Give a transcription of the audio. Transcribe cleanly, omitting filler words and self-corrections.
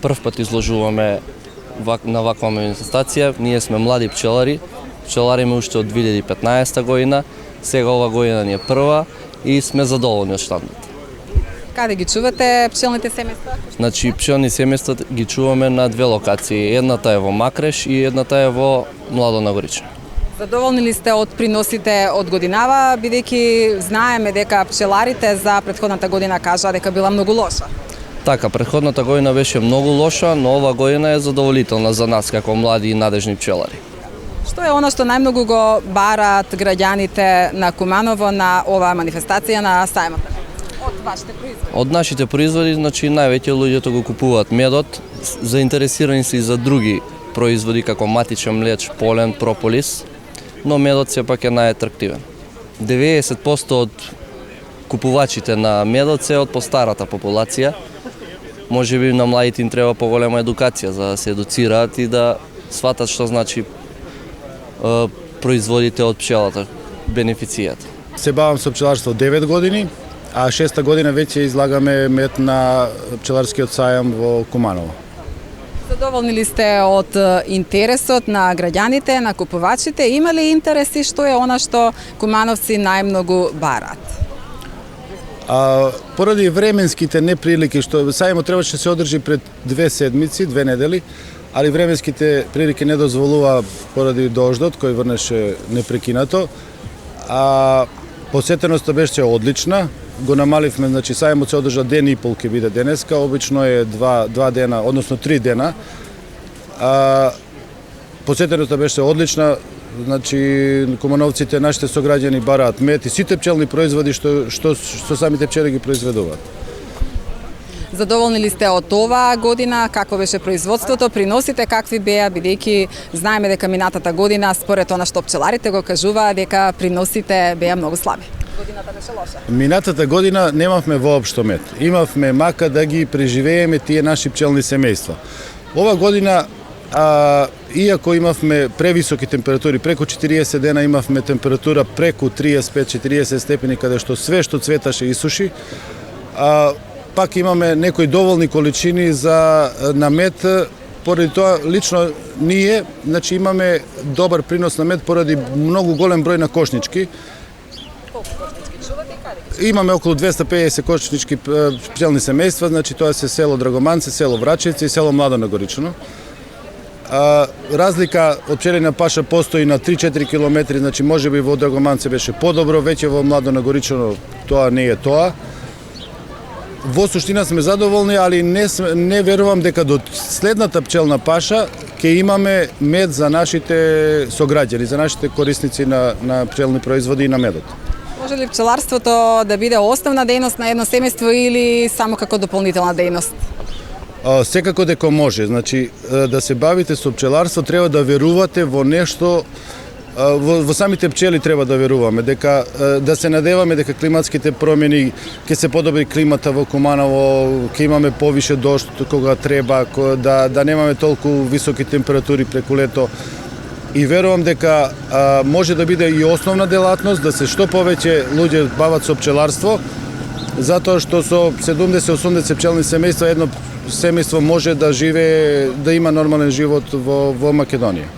Прв пат изложуваме на ваква манифестација. Ние сме млади пчелари. Пчелариме уште од 2015 година. Сега ова година ни е прва и сме задоволни од штандот. Каде ги чувате пчелните семејства? Значи, пчелни семејства ги чуваме на две локации. Едната е во Макреш и едната е во Младо на Горично. Задоволни ли сте од приносите од годинава, бидејќи знаеме дека пчеларите за претходната година кажаа дека била многу лоша? Така, претходната година беше многу лоша, но ова година е задоволителна за нас како млади и надежни пчелари. Што е она што најмногу го бараат граѓаните на Куманово на оваа манифестација на сајмот? Од вашите производи? Од нашите производи, значи највеќе луѓето го купуваат медот, заинтересирани се и за други производи како матичен млеч, полен, прополис, но медот сепак е најатрактивен. 90% од купувачите на медот се од постарата популација. Може би на младите им треба поголема едукација за да се едуцираат и да сватат што значи производите од пчелата, бенефицијата. Се бавам со пчеларство 9 години, а 6-та година веќе излагаме мед на пчеларскиот сајам во Куманово. Задоволни ли сте од интересот на граѓаните, на купувачите? Има ли интереси што е она што кумановци најмногу бараат? Поради временските неприлики, што сајмот требаше да се одржи пред 2 седмици, 2 недели, али временските прилики не дозволува поради дождот кој врнеше непрекинато. Посетеноста беше одлична. Го намаливме, значи сајмот се одржа ден и пол ќе биде денеска, обично е 2 дена, односно 3 дена. Посетеноста беше одлична, значи кумановците, нашите сограѓани бараат мед и сите пчелни производи што самите пчели ги произведуваат. Задоволни ли сте од оваа година? Какво беше производството? Приносите какви беа, бидејќи знаеме дека минатата година, според она што пчеларите го кажуваа, дека приносите беа многу слаби. Годината беше лоша. Минатата година немавме воопшто мед. Имавме мака да ги преживееме тие наши пчелни семејства. Ова година, иако имавме превисоки температури, преку 40 дена имавме температура преку 35-40 степени, каде што све што цветаше исуши, пак имаме некои доволни количини на мед. Поради тоа, лично ние, значи имаме добар принос на мед поради многу голем број на кошнички. Имаме околу 250 кошнички пчелни семејства, значи тоа се село Драгоманци, село Врачевци и село Младо на Горично. Разлика од пчелина паша постои на 3-4 километри, значи може би во Драгоманци беше подобро, веќе во Младо на Горично тоа не е тоа. Во суштина сме задоволни, али не верувам дека до следната пчелна паша ќе имаме мед за нашите сограѓани, за нашите корисници на пчелни производи и на медот. Може ли пчеларството да биде основна дејност на едно семејство или само како дополнителна дејност? Секако дека може. Значи, да се бавите со пчеларство, треба да верувате во нешто, во самите пчели треба да веруваме, дека да се надеваме дека климатските промени ќе се подобри климата во Куманово, ќе имаме повише дожд кога треба, да немаме толку високи температури преку лето. И верувам дека може да биде и основна делатност, да се што повеќе луѓе бават со пчеларство, затоа што со 70-80 пчелни семејства едно семејство може да живее, да има нормален живот во Македонија.